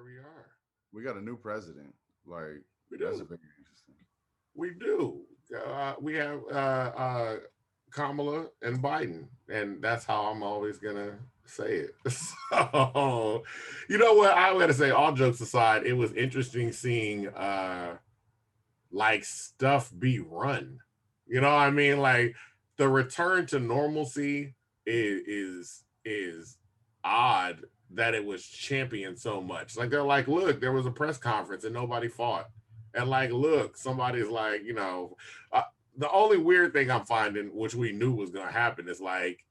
here we are. We got a new president. Like, We that's a do. very interesting. We do. We have Kamala and Biden, and that's how I'm always gonna say it. So, you know what? I got to say, all jokes aside, it was interesting seeing like stuff be run. You know what I mean? Like the return to normalcy is odd that it was championed so much. Like they're like, look, there was a press conference and nobody fought. And like, look, somebody's like, the only weird thing I'm finding, which we knew was gonna happen, is like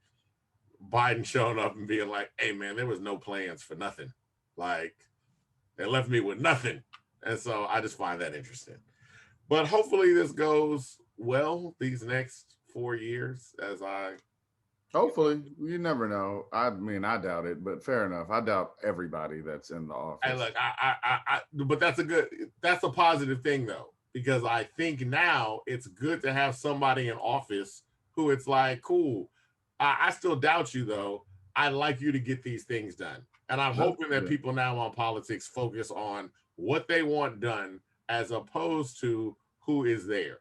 Biden showing up and being like, hey man, there was no plans for nothing. Like they left me with nothing. And so I just find that interesting. But hopefully this goes well these next 4 years as I. Hopefully, you never know. I mean, I doubt it, but fair enough. I doubt everybody that's in the I office. look, but that's a positive thing though, because I think now it's good to have somebody in office who it's like, cool. I still doubt you though. I'd like you to get these things done, and I'm That's hoping that good. people now on politics focus on what they want done as opposed to who is there.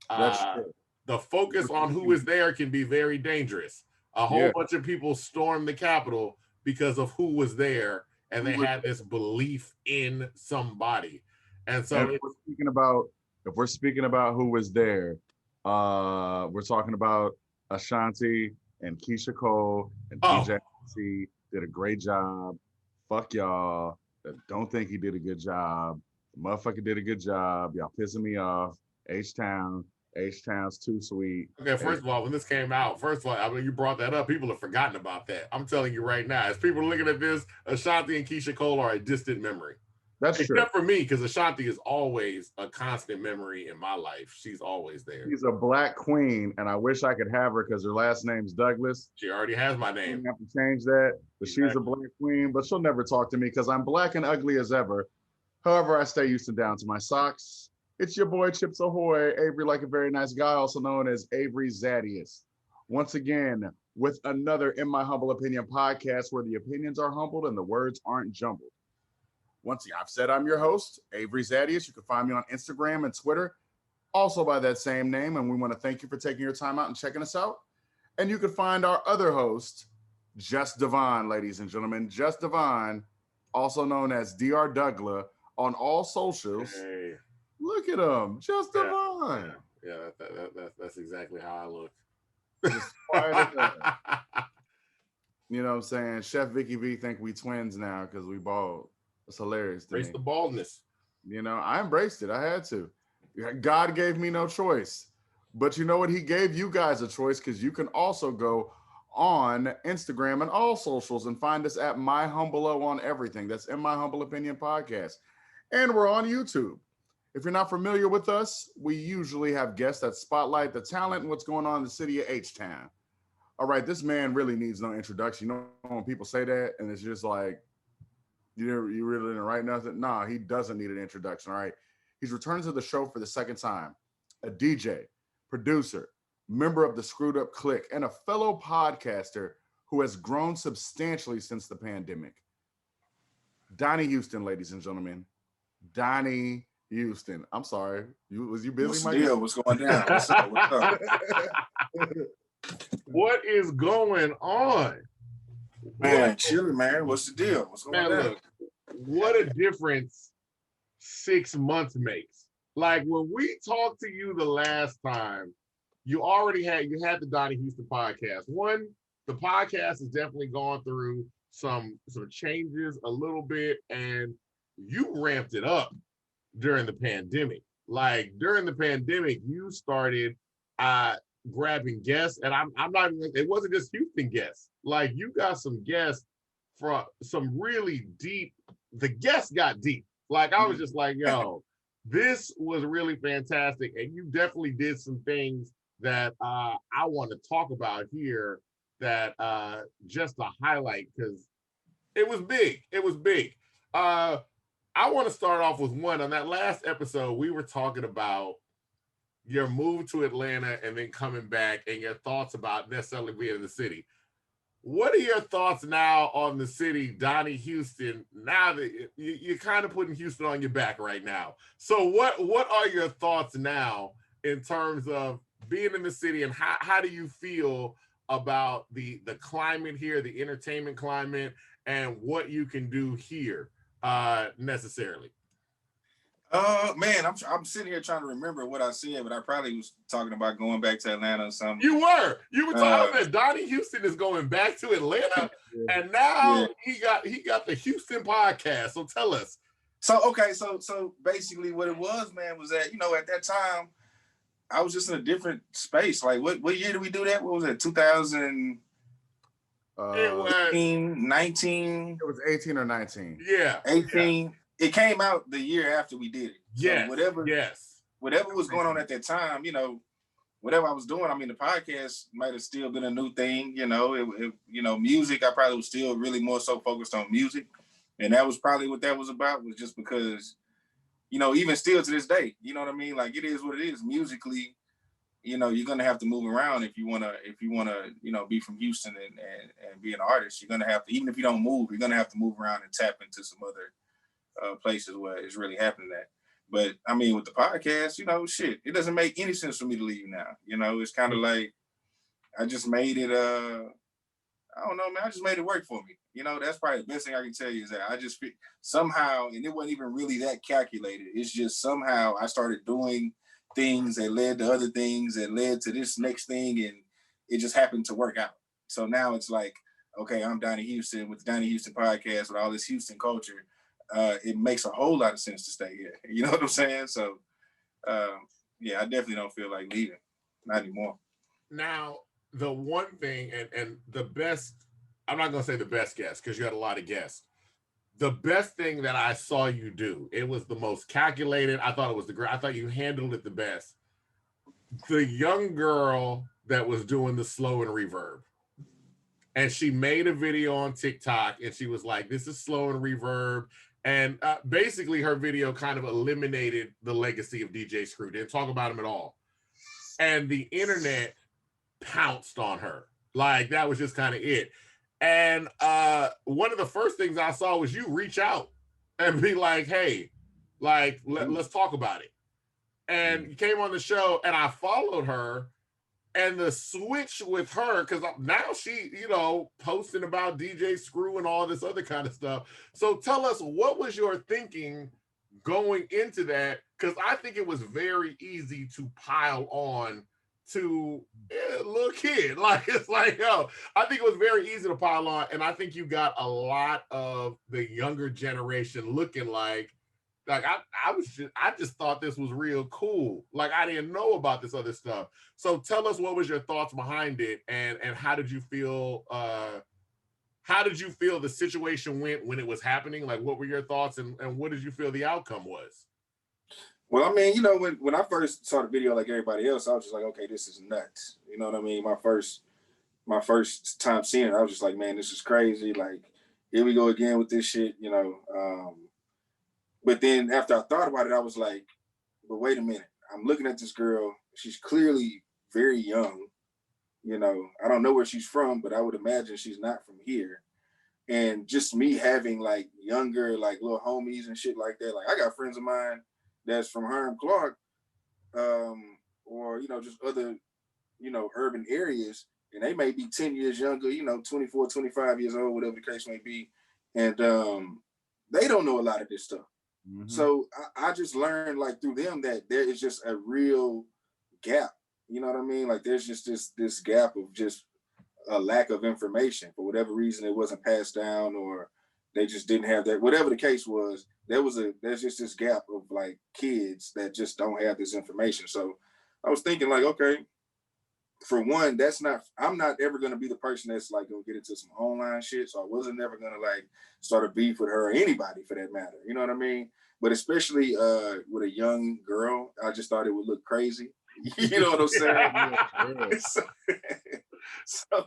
That's Uh, true. the focus on who is there can be very dangerous. A whole Yeah. bunch of people stormed the Capitol because of who was there, and Who they was had this belief in somebody. And And so if it's we're speaking about who was there, we're talking about Ashanti and Keisha Cole and oh, DJ did a great job. Fuck y'all that don't think he did a good job. The motherfucker did a good job. Y'all pissing me off. H Town, H Town's too sweet. okay. H- First of all, when this came out, first of all, I mean, you brought that up. People have forgotten about that. I'm telling you right now, as people are looking at this, Ashanti and Keisha Cole are a distant memory. That's true. Except for me, because Ashanti is always a constant memory in my life. She's always there. She's a black queen, and I wish I could have her because her last name's Douglas. She already has my I name. have to change that. But she's a Exactly. black queen, but she'll never talk to me because I'm black and ugly as ever. However, I stay Houston down to my socks. It's your boy Chips Ahoy, Avery like a very nice guy, also known as Avery Zadius. Once again, with another In My Humble Opinion podcast where the opinions are humbled and the words aren't jumbled. Once again, I've said I'm your host, Avery Zadius. You can find me on Instagram and Twitter, also by that same name. And we want to thank you for taking your time out and checking us out. And you can find our other host, Just Devon, ladies and gentlemen. Just Devon, also known as Dr. Douglas, on all socials. Hey, Look at him, Just yeah, Devon. that's exactly how I look. Just quiet as hell. You know what I'm saying? Chef Vicky V think we twins now because we bald. It's hilarious to Embrace me. the baldness. You know, I embraced it. I had to. God gave me no choice. But you know what? He gave you guys a choice because you can also go on Instagram and all socials and find us at My Humble O on everything. That's In My Humble Opinion Podcast. And we're on YouTube. If you're not familiar with us, we usually have guests that spotlight the talent and what's going on in the city of H-Town. All right, this man really needs no introduction. You know when people say that and it's just like, you really didn't write nothing? Nah, he doesn't need an introduction, all right? He's returned to the show for the second time. A DJ, producer, member of the Screwed Up Clique, and a fellow podcaster who has grown substantially since the pandemic. Donnie Houston, ladies and gentlemen. Donnie Houston. I'm sorry. Was you busy, What's the Mike? deal? What's going down? What's up? What's up? What is going on? Man, chilling, man. What's the deal? What's going Man, down? look, what a difference 6 months makes. Like when we talked to you the last time, you had the Donnie Houston podcast. One, the podcast has definitely gone through some changes a little bit, and you ramped it up during the pandemic. Like during the pandemic, you started grabbing guests, and I'm not even, it wasn't just Houston guests. Like you got some guests from some really deep, the guests got deep. Like I was just like, yo, this was really fantastic. And you definitely did some things that I want to talk about here that just to highlight because it was big. It was big. I want to start off with one. On that last episode, we were talking about your move to Atlanta and then coming back and your thoughts about necessarily being in the city. what are your thoughts now on the city, Donnie Houston? Now that you're kind of putting Houston on your back right now. So what are your thoughts now in terms of being in the city, and how do you feel about the climate here, the entertainment climate, and what you can do here necessarily? Man, I'm sitting here trying to remember what I said, but I probably was talking about going back to Atlanta or something. You were talking that Donnie Houston is going back to Atlanta, and now he got the Houston podcast. So tell us. So okay, so basically what it was, man, was that, you know, at that time I was just in a different space. Like what year did we do that? What was it? 2000. It was 19. It was 18 or 19. Yeah. 18. Yeah. It came out the year after we did it. Yeah. So whatever was going on at that time, you know, whatever I was doing, I mean, the podcast might have still been a new thing, you know. It you know, music, I probably was still really more so focused on music. And that was probably what that was about, was just because, you know, even still to this day, you know what I mean? Like, it is what it is. Musically, you know, you're gonna have to move around if you wanna, you know, be from Houston and be an artist. You're gonna have to, even if you don't move, you're gonna have to move around and tap into some other places where it's really happening at. But I mean, with the podcast, you know, shit, it doesn't make any sense for me to leave now. You know, it's kind of like I just made it. I don't know, man. I just made it work for me. You know, that's probably the best thing I can tell you, is that I just somehow, and it wasn't even really that calculated. It's just somehow I started doing things that led to other things that led to this next thing, and it just happened to work out. So now it's like, okay, I'm Donnie Houston with the Donnie Houston podcast with all this Houston culture. It makes a whole lot of sense to stay here. You know what I'm saying? So, yeah, I definitely don't feel like leaving. Not anymore. Now, the one thing, and the best, I'm not going to say the best guest, because you had a lot of guests. The best thing that I saw you do, it was the most calculated. I thought it was I thought you handled it the best. The young girl that was doing the slow and reverb. And she made a video on TikTok, and she was like, this is slow and reverb. And basically her video kind of eliminated the legacy of DJ Screw. Didn't talk about him at all. And the internet pounced on her. Like, that was just kind of it. And one of the first things I saw was you reach out and be like, hey, like, let's talk about it. And you came on the show, and I followed her. And the switch with her, because now she, you know, posting about DJ Screw and all this other kind of stuff. So tell us, what was your thinking going into that? Because I think it was very easy to pile on to a little kid. Like, it's like, yo, I think it was very easy to pile on. And I think you got a lot of the younger generation looking like I just thought this was real cool. Like, I didn't know about this other stuff. So tell us, what was your thoughts behind it, and how did you feel? How did you feel the situation went when it was happening? Like, what were your thoughts, and what did you feel the outcome was? Well, I mean, you know, when I first saw the video, like everybody else, I was just like, okay, this is nuts. You know what I mean? My first time seeing it, I was just like, man, this is crazy. Like, here we go again with this shit. You know. But then after I thought about it, I was like, but wait a minute. I'm looking at this girl. She's clearly very young. You know, I don't know where she's from, but I would imagine she's not from here. And just me having like younger, like little homies and shit like that. Like, I got friends of mine that's from Herm Clark, or, you know, just other, you know, urban areas. And they may be 10 years younger, you know, 24, 25 years old, whatever the case may be. And they don't know a lot of this stuff. Mm-hmm. So I just learned, like, through them, that there is just a real gap. You know what I mean? Like, there's just this gap of just a lack of information. For whatever reason, it wasn't passed down, or they just didn't have that. Whatever the case was, there's just this gap of, like, kids that just don't have this information. So I was thinking, like, okay, for one, I'm not ever going to be the person that's like going to get into some online shit. So I wasn't never going to like start a beef with her or anybody for that matter. You know what I mean? But especially with a young girl, I just thought it would look crazy. You know what I'm saying? So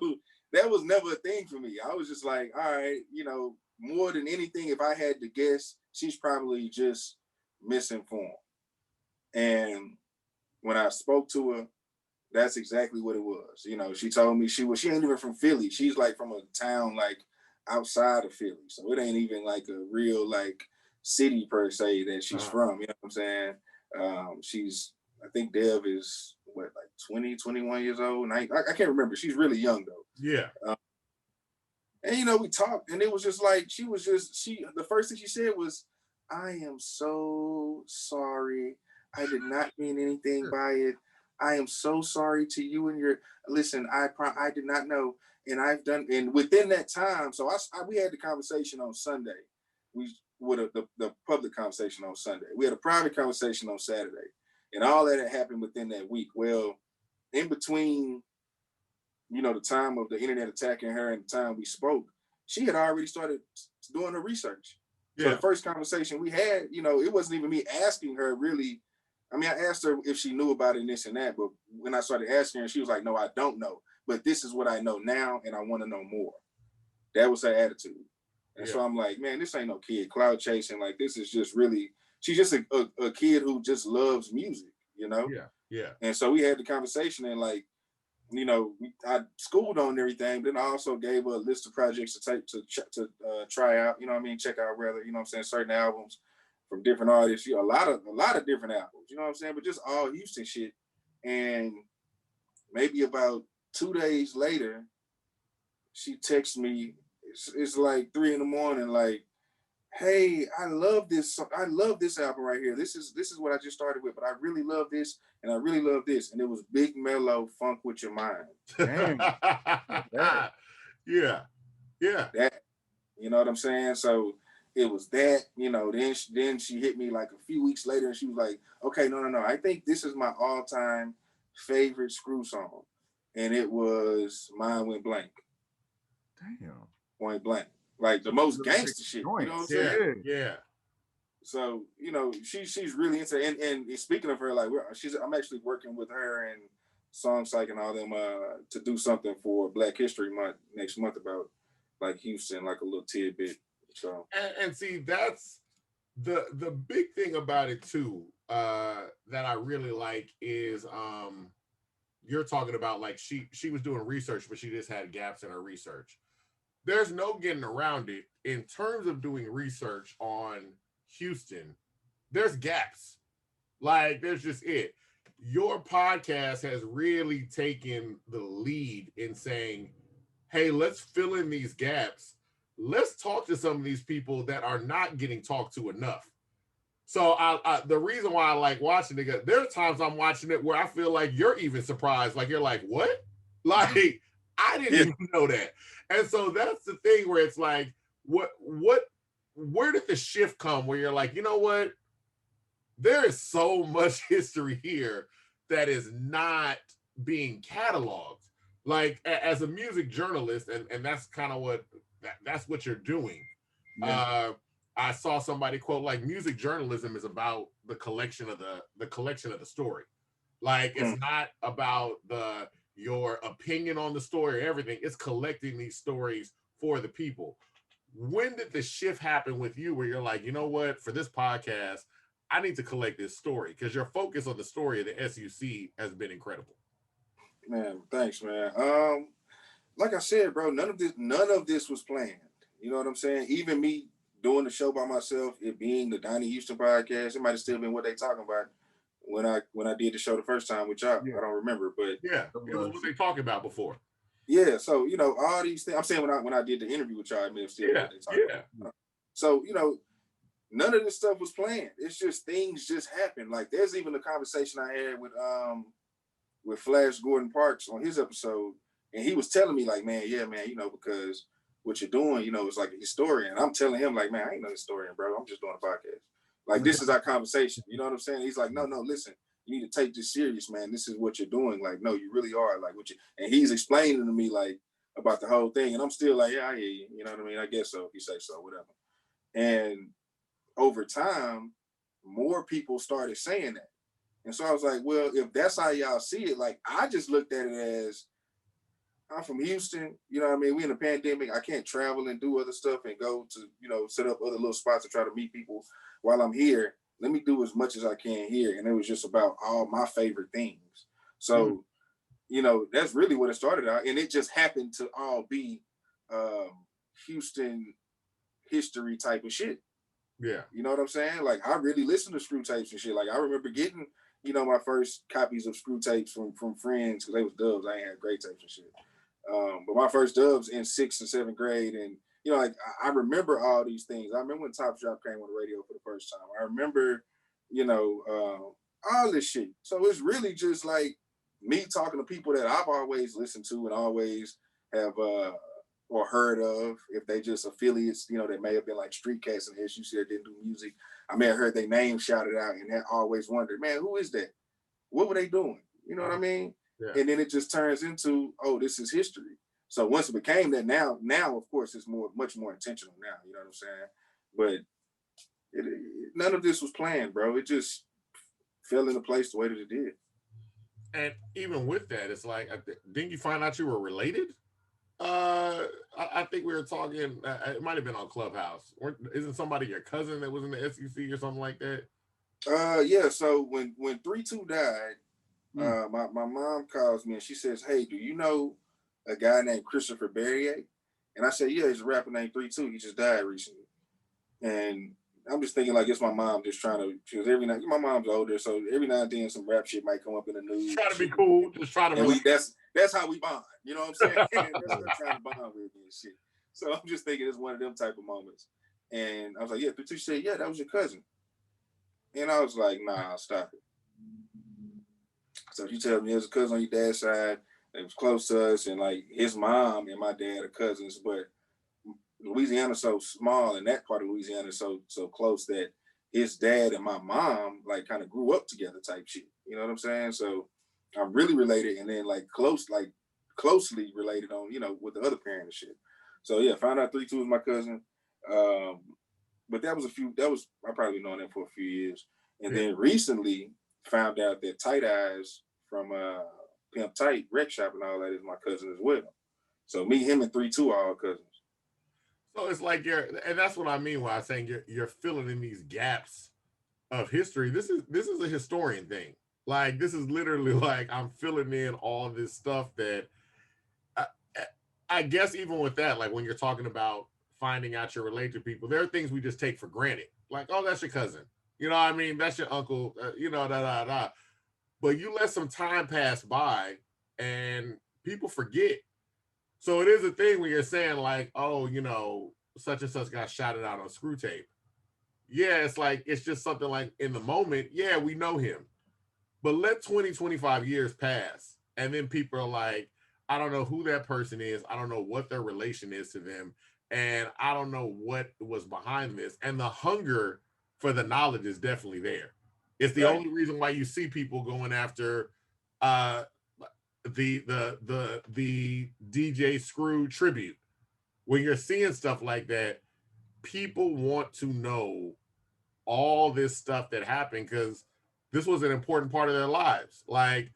that was never a thing for me. I was just like, all right, you know, more than anything, if I had to guess, she's probably just misinformed. And when I spoke to her, That's exactly what it was. You know, she told me she ain't even from Philly. She's like from a town like outside of Philly. So it ain't even like a real like city per se that she's from. You know what I'm saying? I think Dev is what, like 20, 21 years old. And I can't remember. She's really young though. Yeah. And you know, we talked, and it was just like the first thing she said was, "I am so sorry. I did not mean anything by it. I am so sorry to you and your listen. I did not know, and I've done." And within that time, so we had the conversation on Sunday. We would the public conversation on Sunday. We had a private conversation on Saturday, and all that had happened within that week. Well, in between, you know, the time of the internet attacking her and the time we spoke, she had already started doing her research. Yeah. So the first conversation we had, you know, it wasn't even me asking her really. I mean, I asked her if she knew about it and this and that, but when I started asking her, she was like, "No, I don't know. But this is what I know now, and I want to know more." That was her attitude. And so I'm like, man, this ain't no kid cloud chasing. Like, this is just really, she's just a kid who just loves music, you know? Yeah, yeah. And so we had the conversation, and like, you know, I schooled on everything, but then I also gave her a list of projects to take to try out, you know what I mean? Check out rather, you know what I'm saying? Certain albums from different artists, you know, a lot of different albums, you know what I'm saying? But just all Houston shit. And maybe about 2 days later, she texts me, it's like 3 a.m, like, "Hey, I love this album right here. This is what I just started with, but I really love this, and I really love this." And it was Big Mellow, Funk with Your Mind. Yeah. That, you know what I'm saying? So it was that, you know, then she hit me like a few weeks later, and she was like, "Okay, no. I think this is my all-time favorite Screw song." And it was Mine Went Blank. Damn. Point blank. Like the most gangster shit. You know what I'm saying? Yeah. So, you know, she's really into it. And speaking of her, like I'm actually working with her and Song Psych and all them to do something for Black History Month next month about like Houston, like a little tidbit. So and see, that's the big thing about it too, that I really like is you're talking about like she was doing research, but she just had gaps in her research. There's no getting around it. In terms of doing research on Houston, there's gaps. Like, there's just it. Your podcast has really taken the lead in saying, hey, let's fill in these gaps. Let's talk to some of these people that are not getting talked to enough. So the reason why I like watching it, there are times I'm watching it where I feel like you're even surprised. Like, you're like, what? Like, I didn't even know that. And so that's the thing where it's like, where did the shift come where you're like, you know what? There is so much history here that is not being cataloged. Like, as a music journalist, and that's kind of that's what you're doing. Yeah. I saw somebody quote, like, music journalism is about the collection of the story. Like, it's not about your opinion on the story or everything. It's collecting these stories for the people. When did the shift happen with you where you're like, you know what, for this podcast, I need to collect this story? Because your focus on the story of the SUC has been incredible. Man, thanks, man. Like I said, bro, none of this was planned. You know what I'm saying? Even me doing the show by myself, it being the Donnie Houston Podcast, it might have still been what they talking about when I did the show the first time with y'all. Yeah. I don't remember, but yeah, it was what they talking about before. Yeah, so you know, all these things. I'm saying when I did the interview with y'all, it may have still what they talking about. So, you know, none of this stuff was planned. It's just things just happen. Like, there's even a conversation I had with Flash Gordon Parks on his episode, and he was telling me like, man, you know, because what you're doing, you know, is like a historian. And I'm telling him like, man, I ain't no historian, bro. I'm just doing a podcast. Like, this is our conversation. You know what I'm saying? He's like, no, listen, you need to take this serious, man. This is what you're doing. Like, no, you really are. Like, and he's explaining to me like about the whole thing, and I'm still like, yeah, I hear you. You know what I mean? I guess so. If you say so, whatever. And over time, more people started saying that. And so I was like, well, if that's how y'all see it, like, I just looked at it as, I'm from Houston, you know what I mean? We in a pandemic. I can't travel and do other stuff and go to, you know, set up other little spots to try to meet people while I'm here. Let me do as much as I can here. And it was just about all my favorite things. So you know, that's really what it started out. And it just happened to all be Houston history type of shit. Yeah. You know what I'm saying? Like, I really listened to Screw tapes and shit. Like, I remember getting, you know, my first copies of Screw tapes from friends, because they was dubs. I ain't had great tapes and shit. But my first dubs in 6th and 7th grade. And, you know, like, I remember all these things. I remember when Top Drop came on the radio for the first time. I remember, you know, all this shit. So it's really just like me talking to people that I've always listened to and always have or heard of, if they just affiliates, you know, they may have been like street cats and SUC that didn't do music. I may have heard their name shouted out and I always wondered, man, who is that? What were they doing? You know what I mean? Yeah. And then it just turns into, oh, this is history. So once it became that, now of course it's much more intentional now. You know what I'm saying? But none of this was planned, bro. It just fell into place the way that it did. And even with that, it's like, didn't you find out you were related? I think we were talking, it might have been on Clubhouse. Isn't somebody your cousin that was in the SEC or something like that? Yeah, so when 3-2 died, my mom calls me and she says, hey, do you know a guy named Christopher Berrier? And I said, yeah, he's a rapper named 3-2. He just died recently. And I'm just thinking like it's my mom just trying to, because every night, my mom's older, so every now and then some rap shit might come up in the news. Try to be cool, just try to. That's how we bond. You know what I'm saying? That's what trying to bond with me and shit. So I'm just thinking it's one of them type of moments. And I was like, yeah, 3-2 said, yeah, that was your cousin. And I was like, nah, stop it. So you tell me there's a cousin on your dad's side that was close to us, and like his mom and my dad are cousins, but Louisiana's so small, and that part of Louisiana is so close that his dad and my mom like kind of grew up together type shit. You know what I'm saying? So I'm really related, and then like closely related on, you know, with the other parent and shit. So yeah, found out 3-2 was my cousin. But I probably known him for a few years. And then recently found out that Tight Eyes from Pimp Tight Rec Shop and all that is my cousin as well. So me, him, and 3-2 are all cousins. So it's like and that's what I mean when I'm saying you're filling in these gaps of history. This is a historian thing. Like, this is literally like I'm filling in all this stuff that I guess even with that, like when you're talking about finding out you're related to people, there are things we just take for granted. Like, oh, that's your cousin. You know what I mean? That's your uncle, you know, da. But you let some time pass by and people forget. So it is a thing when you're saying like, oh, you know, such and such got shouted out on Screw Tape. Yeah, it's like, it's just something like in the moment, yeah, we know him. But let 20, 25 years pass. And then people are like, I don't know who that person is. I don't know what their relation is to them. And I don't know what was behind this. And the hunger for the knowledge is definitely there. It's the only reason why you see people going after the DJ Screw tribute. When you're seeing stuff like that, people want to know all this stuff that happened because this was an important part of their lives. Like,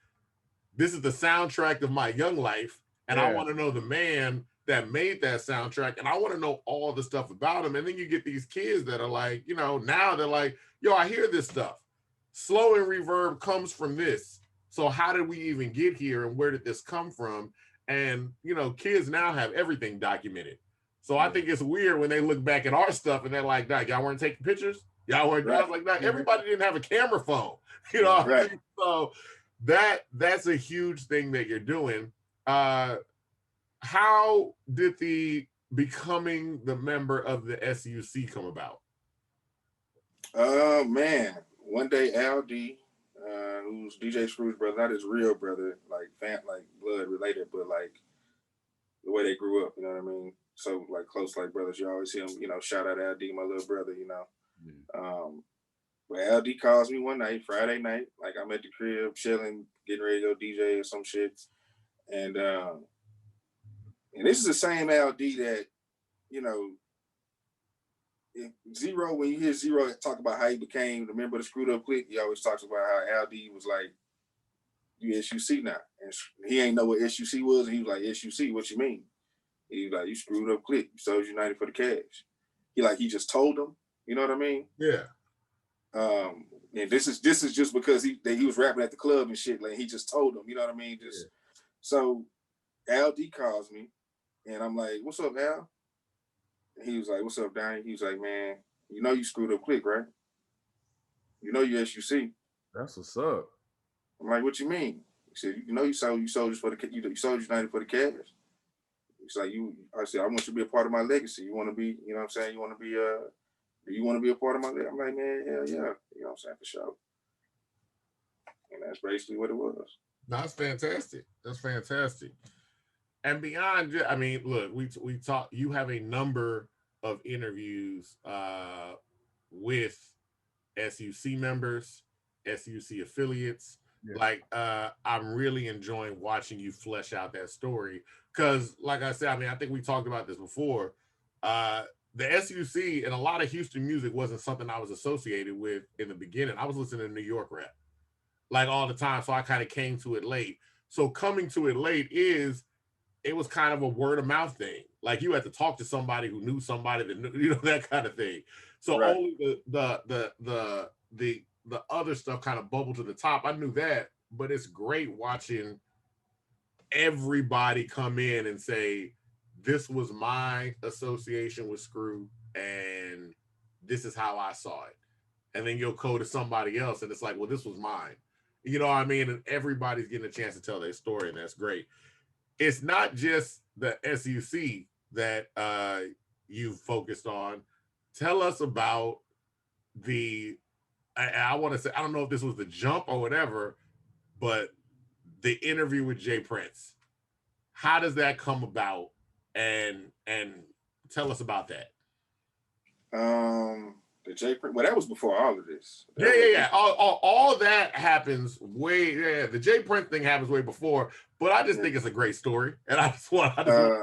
this is the soundtrack of my young life, and I want to know the man that made that soundtrack, and I want to know all the stuff about him. And then you get these kids that are like, you know, now they're like, yo, I hear this stuff. Slow and reverb comes from this. So how did we even get here, and where did this come from? And, you know, kids now have everything documented. So I think it's weird when they look back at our stuff and they're like, "Nah, y'all weren't taking pictures? Y'all weren't?" I was like, "Nah, everybody didn't have a camera phone." You know, right. So that's a huge thing that you're doing. How did the becoming the member of the SUC come about? Man, one day Al D, who's DJ Screw's brother, not his real brother, like blood related, but like the way they grew up, you know what I mean? So like close like brothers, you always hear him, you know, shout out Al D, my little brother, you know. But Al D calls me one night, Friday night, like I'm at the crib chilling, getting ready to go DJ or some shit. And this is the same Al D that, you know, Zero, when you hear Zero talk about how he became the member of the Screwed Up Clique, he always talks about how Al D was like, you SUC now. And he ain't know what SUC was, and he was like, SUC, what you mean? He was like, you Screwed Up Clique, you Soldiers United for the cash. He just told them, you know what I mean? Yeah. And this is just because he was rapping at the club and shit, like he just told them, you know what I mean? So Al D calls me, and I'm like, "What's up, Al?" And he was like, "What's up, Donnie?" He was like, "Man, you know you screwed up quick, right? You know you SUC." That's what's up. I'm like, "What you mean?" He said, "You know you sold us for the you sold United for the cash." He's like, I said, "I want you to be a part of my legacy. You want to be, you know what I'm saying? You want to be do you want to be a part of my legacy?" I'm like, "Man, hell yeah." You know what I'm saying? For sure. And that's basically what it was. That's fantastic. That's fantastic. And beyond, I mean, look, we talk. You have a number of interviews with SUC members, SUC affiliates. Yeah. Like, I'm really enjoying watching you flesh out that story because, like I said, I mean, I think we talked about this before. The SUC and a lot of Houston music wasn't something I was associated with in the beginning. I was listening to New York rap like all the time, so I kind of came to it late. So coming to it late it was kind of a word of mouth thing. Like you had to talk to somebody who knew somebody that knew, that kind of thing. So Right. only the other stuff kind of bubbled to the top. I knew that, but it's great watching everybody come in and say, "This was my association with Screw, and this is how I saw it." And then you'll go to somebody else, and it's like, "Well, this was mine." You know what I mean? And everybody's getting a chance to tell their story, and that's great. It's not just the SUC that you focused on. Tell us about I want to say, I don't know if this was the jump or whatever, but the interview with Jay Prince. How does that come about? And tell us about that. The J Prince. Well, that was before all of this. Yeah. All that happens way. Yeah, the Jay Prince thing happens way before. But I just think it's a great story, and I just want. So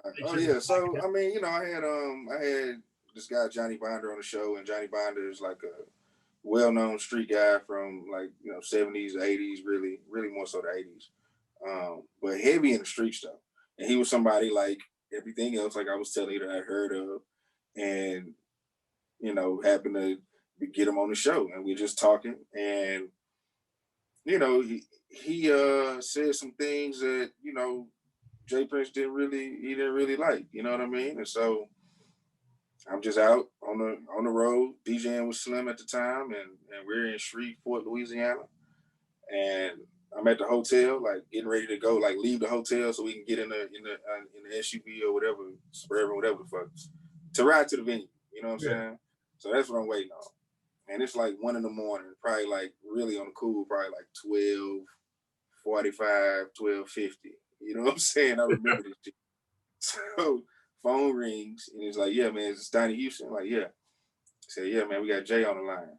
I mean, I had this guy Johnny Binder on the show, and Johnny Binder is like a well-known street guy from 70s, 80s, really more so the 80s, but heavy in the streets though. And he was somebody like everything else, like I was telling you, that I heard of, and happened to get him on the show, and we're just talking, and he said some things that Jay Prince didn't really like, you know what I mean? And so I'm just out on the road DJing with Slim at the time, and we're in Shreveport, Louisiana, and I'm at the hotel, like getting ready to go, like leave the hotel so we can get in the SUV or whatever, Suburban, whatever the fuck, to ride to the venue. You know what I'm saying? So that's what I'm waiting on. And it's like 1 a.m, probably like really on the cool, probably like 12:45, 12:50. You know what I'm saying? I remember this shit. So phone rings and it's like, "Yeah, man, it's Donnie Houston." I'm like, "Yeah." I said, "Yeah, man, we got Jay on the line.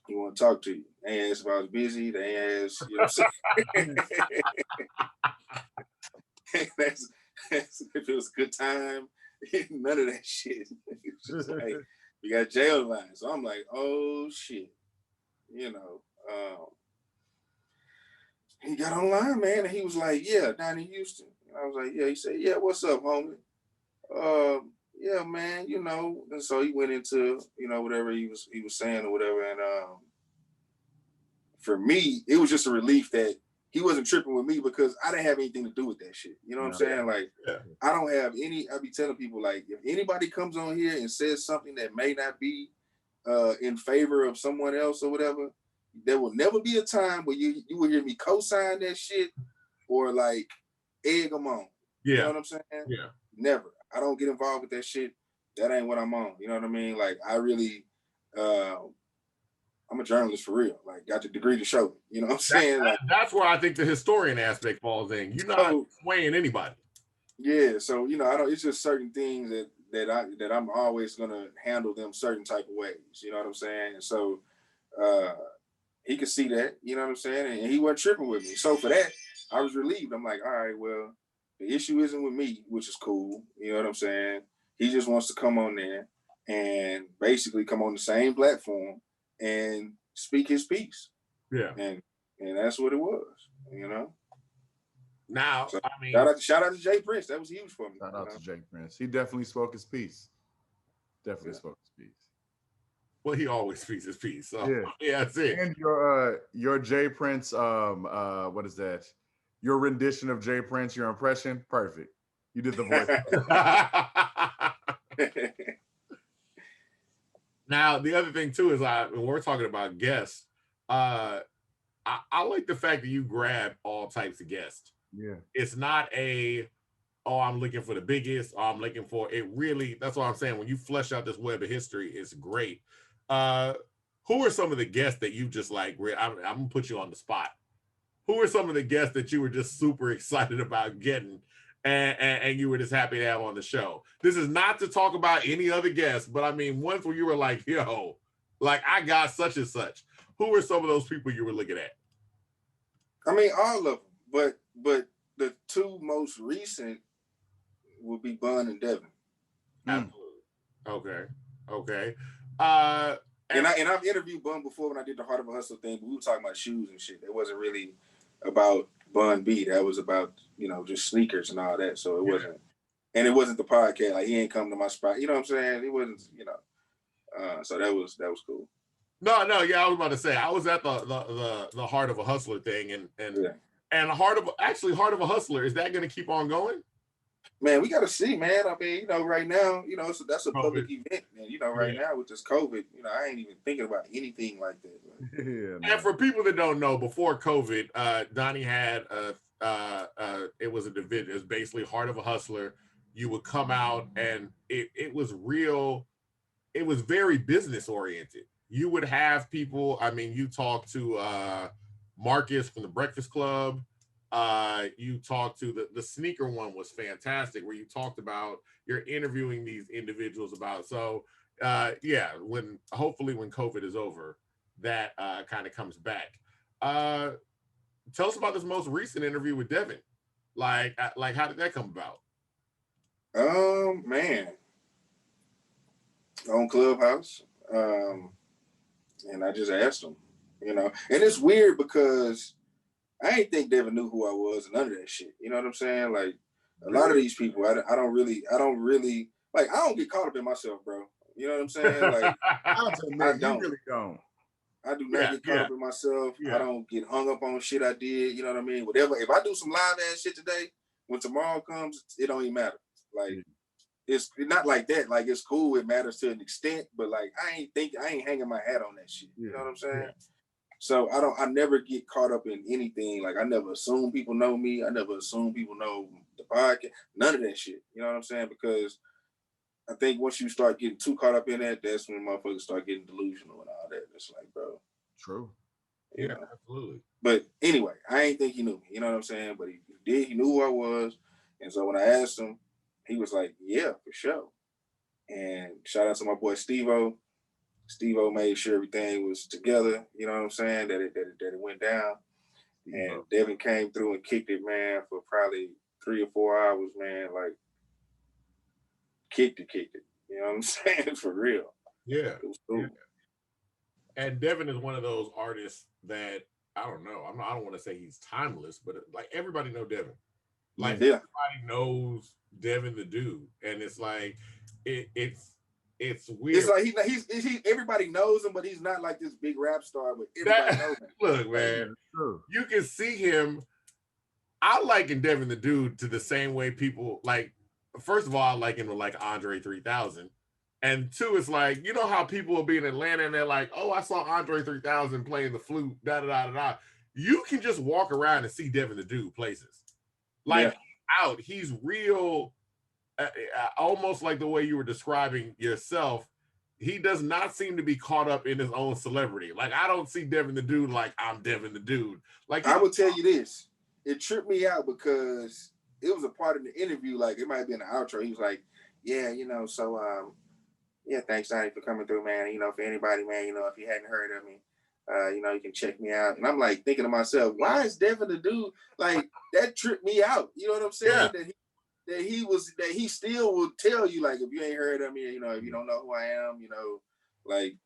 He want to talk to you." They ain't asked if I was busy. They ain't asked, you know what I'm saying? that's if it was a good time. None of that shit. It's just like, we got Jay on the line. So I'm like, oh shit. He got online, man, and he was like, "Yeah, Donnie Houston." And I was like, "Yeah." He said, "Yeah, what's up, homie?" Yeah, man, And so he went into, whatever he was saying or whatever. And for me, it was just a relief that he wasn't tripping with me because I didn't have anything to do with that shit. You know what I'm saying? Like, I don't have any. I be telling people, like, if anybody comes on here and says something that may not be in favor of someone else or whatever, there will never be a time where you will hear me co-sign that shit or like egg them on. You know what I'm saying? Yeah. Never. I don't get involved with that shit. That ain't what I'm on. You know what I mean? Like, I really, I'm a journalist for real. Like, got the degree to show it. You know what I'm saying? That's where I think the historian aspect falls in. You're not swaying anybody. Yeah. So, I don't. It's just certain things that I'm always gonna handle them certain type of ways. You know what I'm saying? And so, he could see that. You know what I'm saying? And he wasn't tripping with me. So for that, I was relieved. I'm like, all right, well, the issue isn't with me, which is cool. You know what I'm saying? He just wants to come on there and basically come on the same platform and speak his piece. Yeah. And that's what it was, Now, so, I mean, shout out to Jay Prince. That was huge for me. Shout out to Jay Prince. He definitely spoke his piece. Spoke his piece. Well, he always speaks his piece. So yeah, that's it. And your Jay Prince, what is that? Your rendition of Jay Prince, your impression, perfect. You did the voice. Now, the other thing too is when we're talking about guests, I like the fact that you grab all types of guests. Yeah. It's not I'm looking for the biggest, or I'm looking for it really, that's what I'm saying. When you flesh out this web of history, it's great. Who are some of the guests that you just like, I'm gonna put you on the spot. Who are some of the guests that you were just super excited about getting and you were just happy to have on the show? This is not to talk about any other guests, but I mean, ones where you were like, yo, like I got such and such. Who are some of those people you were looking at? I mean, all of them, but the two most recent would be Bun and Devin. Absolutely. Okay. And I've interviewed Bun before when I did the Heart of a Hustler thing, but we were talking about shoes and shit. It wasn't really about Bun B. That was about, just sneakers and all that. So it wasn't, and it wasn't the podcast. Like he ain't come to my spot. You know what I'm saying? It wasn't, so that was cool. No, yeah, I was about to say I was at the Heart of a Hustler thing and Heart of a Hustler, is that going to keep on going? Man, we got to see, man. I mean, right now, so that's a COVID. public event, man. Right now with this COVID, I ain't even thinking about anything like that. Yeah, and for people that don't know, before COVID, Donnie had it was a division. It was basically Heart of a Hustler. You would come out and it was real. It was very business oriented. You would have people. I mean, you talk to Marcus from the Breakfast Club. You talked to the sneaker one was fantastic, where you talked about you're interviewing these individuals about. So hopefully when COVID is over, that kind of comes back. Tell us about this most recent interview with Devin. Like how did that come about? Man, on Clubhouse, and I just asked him, and it's weird because I ain't think Devin knew who I was and none of that shit. You know what I'm saying? Like a lot of these people, I don't really like. I don't get caught up in myself, bro. You know what I'm saying? Like I don't. You really don't. I do not get caught up in myself. Yeah. I don't get hung up on shit I did. You know what I mean? Whatever. If I do some live ass shit today, when tomorrow comes, it don't even matter. Like it's not like that. Like it's cool. It matters to an extent, but like I ain't hanging my hat on that shit. You know what I'm saying? Yeah. So I never get caught up in anything. Like I never assume people know me. I never assume people know the podcast. None of that shit. You know what I'm saying? Because I think once you start getting too caught up in that, that's when motherfuckers start getting delusional and all that. It's like, bro. True. Yeah, absolutely. But anyway, I ain't think he knew me. You know what I'm saying? But he did. He knew who I was. And so when I asked him, he was like, yeah, for sure. And shout out to my boy Steve-O. Steve-O made sure everything was together, you know what I'm saying, that it went down. And Devin came through and kicked it, man, for probably 3 or 4 hours, man, like kicked it. You know what I'm saying? For real. Yeah. It was cool. Yeah. And Devin is one of those artists that, I don't know, I don't want to say he's timeless, but like everybody know Devin. Like everybody knows Devin the dude. And it's like, it's weird. It's like he everybody knows him, but he's not like this big rap star. But everybody knows him. Look, man, you can see him. I liken Devin the dude to the same way people like. First of all, I like him to like Andre 3000, and two, it's like you know how people will be in Atlanta and they're like, "Oh, I saw Andre 3000 playing the flute." Da da da da da. You can just walk around and see Devin the dude places. Like he's real. Almost like the way you were describing yourself, he does not seem to be caught up in his own celebrity. Like I don't see Devin the dude like I'm Devin the dude. Like I will tell you this, it tripped me out because it was a part of the interview. Like it might have been an outro. He was like, "Yeah, so thanks Donnie for coming through, man. For anybody, man, if you hadn't heard of me, you can check me out." And I'm like thinking to myself, why is Devin the dude? Like that tripped me out. You know what I'm saying? Yeah. That he still will tell you, like, if you ain't heard of me, if you don't know who I am, like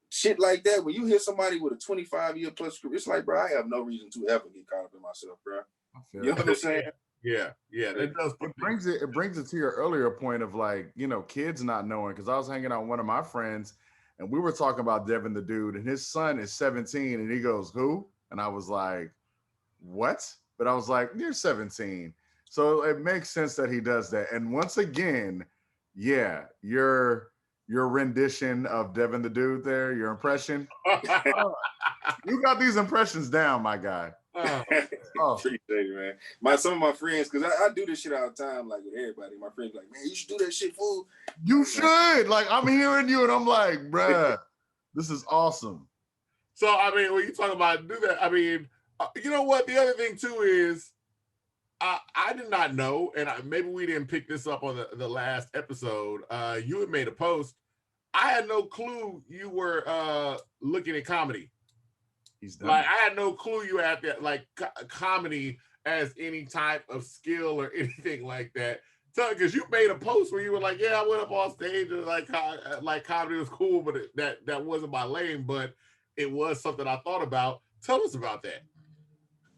shit like that. When you hear somebody with a 25-year plus career, it's like, bro, I have no reason to ever get caught up in myself, bro. You know what I'm saying? Yeah, it does. It brings it to your earlier point of like, kids not knowing, because I was hanging out with one of my friends and we were talking about Devin the dude, and his son is 17 and he goes, "Who?" And I was like, "What?" but I was like, you're 17. So it makes sense that he does that. And once again, yeah, your rendition of Devin the Dude there, your impression. You got these impressions down, my guy. Appreciate it, man. Some of my friends, because I do this shit all the time, like with everybody. My friends like, man, you should do that shit, fool. You should. Like, I'm hearing you, and I'm like, bruh, this is awesome. So, I mean, when you talk about do that, I mean, you know what? The other thing too is, I did not know, and maybe we didn't pick this up on the last episode. You had made a post. I had no clue you were looking at comedy. He's done. Like, I had no clue you had that, like, comedy as any type of skill or anything like that. So, because you made a post where you were like, yeah, I went up on stage and like comedy was cool, but that wasn't my lane, but it was something I thought about. Tell us about that.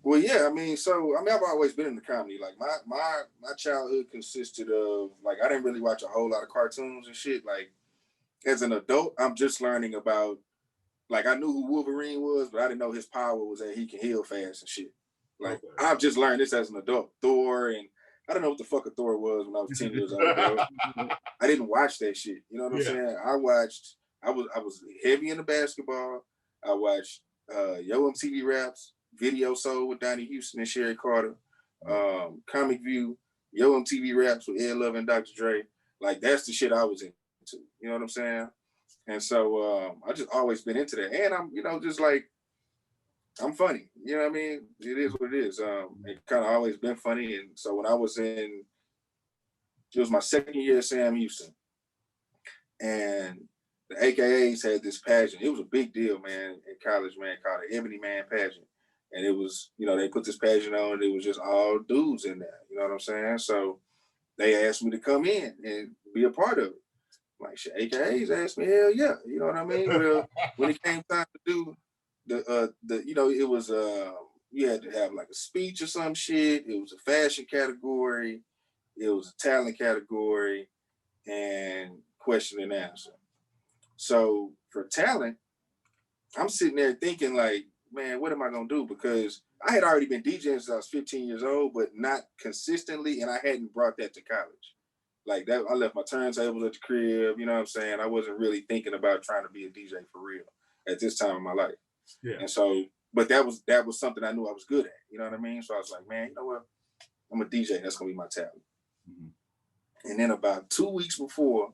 Well, yeah, I mean, I've always been into comedy. Like my childhood consisted of, like, I didn't really watch a whole lot of cartoons and shit. Like, as an adult, I'm just learning about, like, I knew who Wolverine was, but I didn't know his power was that he can heal fast and shit. Like, okay. I've just learned this as an adult. Thor, and I don't know what the fuck a Thor was when I was 10 years old, bro. I didn't watch that shit. You know what I'm saying? I was heavy into basketball. I watched Yo MTV Raps, Video Soul with Donnie Houston and Sherry Carter, Comic View, Yo MTV Raps with Ed Love and Dr. Dre. Like, that's the shit I was into. You know what I'm saying? And so I just always been into that. And I'm, just like, I'm funny. You know what I mean? It is what it is. It kind of always been funny. And so when I was it was my second year at Sam Houston. And the AKAs had this pageant. It was a big deal, man, in college, man, called the Ebony Man pageant. And it was, they put this pageant on, and it was just all dudes in there. You know what I'm saying? So they asked me to come in and be a part of it. Like, shit, AKAs asked me, hell yeah. You know what I mean? Well, when it came time to do it was, you had to have like a speech or some shit. It was a fashion category. It was a talent category and question and answer. So for talent, I'm sitting there thinking like, man, what am I going to do? Because I had already been DJing since I was 15 years old, but not consistently. And I hadn't brought that to college. Like that, I left my turntables at the crib. You know what I'm saying? I wasn't really thinking about trying to be a DJ for real at this time in my life. Yeah. And so, but that was something I knew I was good at. You know what I mean? So I was like, man, you know what? I'm a DJ. That's going to be my talent. Mm-hmm. And then about 2 weeks before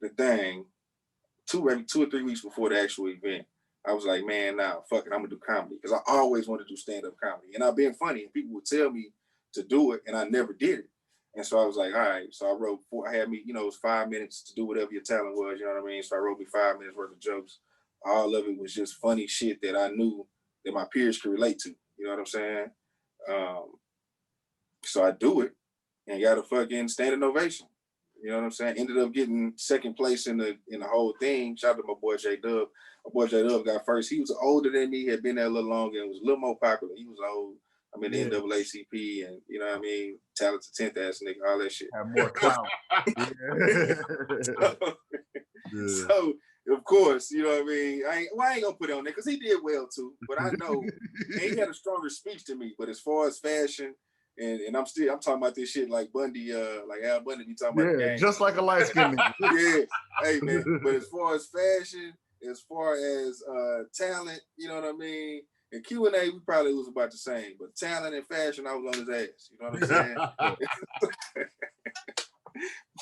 the thing, two or 3 weeks before the actual event, I was like, man, nah, fuck it, I'm gonna do comedy. Because I always wanted to do stand-up comedy. And I've been funny, and people would tell me to do it, and I never did it. And so I was like, all right. So I wrote, it was 5 minutes to do whatever your talent was, you know what I mean? So I wrote me 5 minutes worth of jokes. All of it was just funny shit that I knew that my peers could relate to. You know what I'm saying? So I do it and got a fucking standing ovation. You know what I'm saying? Ended up getting second place in the whole thing. Shout out to my boy J Dub. My boy J Dub got first. He was older than me, had been there a little longer, and was a little more popular. He was old. I'm in the NAACP, and you know what I mean? Talented 10th ass nigga, all that shit. Have more clout. So, of course, you know what I mean? I ain't gonna put it on there because he did well too. But I know he had a stronger speech than me. But as far as fashion, and I'm talking about this shit like Bundy, like Al Bundy be talking about the game. Just like a light skinned nigga. Yeah. Hey man, but as far as fashion, as far as talent, you know what I mean? In Q&A, we probably was about the same, but talent and fashion, I was on his ass. You know what I'm saying?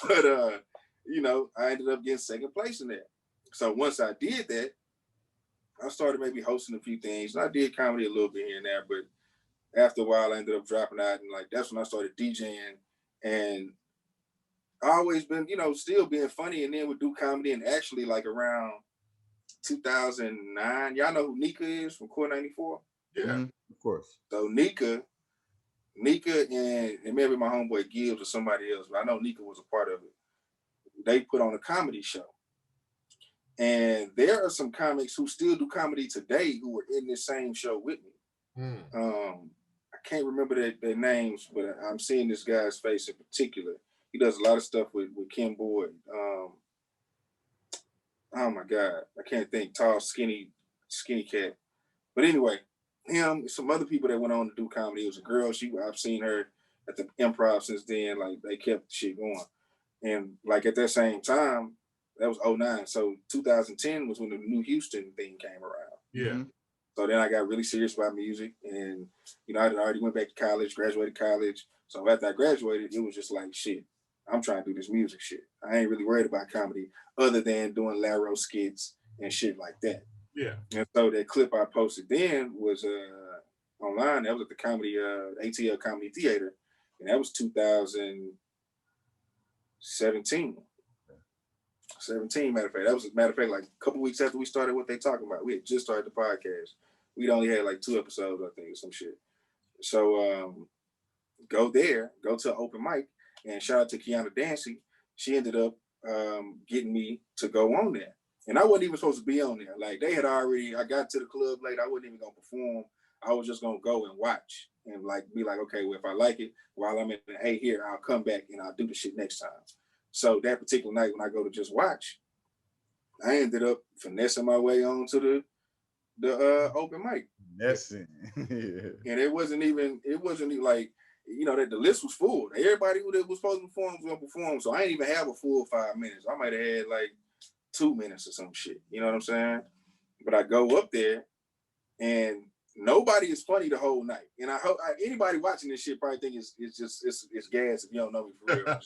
But I ended up getting second place in there. So once I did that, I started maybe hosting a few things. And I did comedy a little bit here and there, but after a while, I ended up dropping out, and like that's when I started DJing. And I always been, still being funny, and then would do comedy. And actually, like around 2009, y'all know who Nika is from Core 94? Yeah, of course. So Nika, and maybe my homeboy Gibbs or somebody else, but I know Nika was a part of it. They put on a comedy show. And there are some comics who still do comedy today who were in this same show with me. I can't remember their names, but I'm seeing this guy's face in particular. He does a lot of stuff with Ken Boyd. Oh my God, I can't think. Tall, skinny cat. But anyway, him, some other people that went on to do comedy. It was a girl. I've seen her at the Improv since then. Like they kept the shit going. And like at that same time, that was 2009. So 2010 was when the new Houston thing came around. Yeah. So then I got really serious about music, and I had already went back to college, graduated college. So after I graduated, it was just like shit. I'm trying to do this music shit. I ain't really worried about comedy other than doing Laro skits and shit like that. Yeah. And so that clip I posted then was online. That was at the comedy ATL Comedy Theater, and that was 2017. 17, matter of fact. That was like a couple weeks after we started What They Talking About. We had just started the podcast. We'd only had like 2 episodes, I think, or some shit. So go to an open mic, and shout out to Kiana Dancy. She ended up getting me to go on there. And I wasn't even supposed to be on there. Like I got to the club late. I wasn't even gonna perform. I was just gonna go and watch and like be like, okay, well, if I like it while I'm in the here, I'll come back and I'll do the shit next time. So that particular night when I go to just watch, I ended up finessing my way on to the open mic. Finessing. Yeah. And it wasn't even like, that the list was full. Everybody who was supposed to perform was gonna perform. So I didn't even have a full 5 minutes. I might have had like 2 minutes or some shit. You know what I'm saying? But I go up there and nobody is funny the whole night. And I hope anybody watching this shit probably think it's gas if you don't know me for real.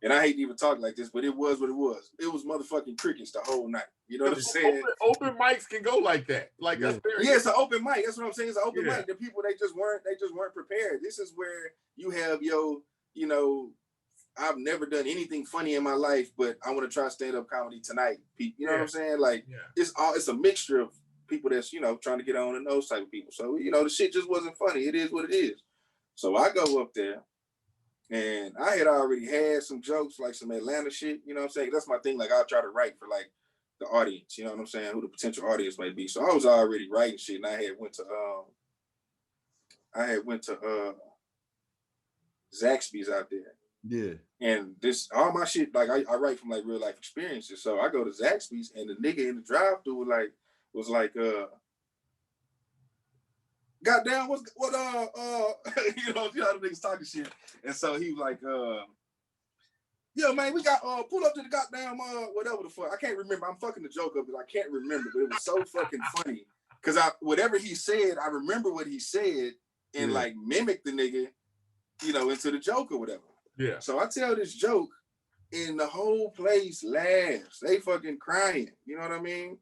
And I hate to even talk like this, but it was what it was. It was motherfucking crickets the whole night. You know what I'm saying? Open mics can go like that. Like that's it's an open mic. That's what I'm saying. It's an open mic. The people they just weren't prepared. This is where you have I've never done anything funny in my life, but I want to try stand-up comedy tonight. You know what I'm saying? Like it's a mixture of people that's trying to get on and those type of people. So the shit just wasn't funny. It is what it is. So I go up there. And I had already had some jokes, like some Atlanta shit, you know what I'm saying? That's my thing. Like, I'll try to write for, like, the audience, you know what I'm saying? Who the potential audience might be. So I was already writing shit, and I had went to Zaxby's out there. Yeah. And all my shit, like, I write from, like, real life experiences. So I go to Zaxby's, and the nigga in the drive-thru was like, goddamn, what the niggas talking shit. And so he was like, yeah, man, we got pull up to the goddamn whatever the fuck. I can't remember. I'm fucking the joke of it. I can't remember, but it was so fucking funny. Cause whatever he said, I remember what he said and like mimic the nigga, into the joke or whatever. Yeah. So I tell this joke and the whole place laughs. They fucking crying. You know what I mean?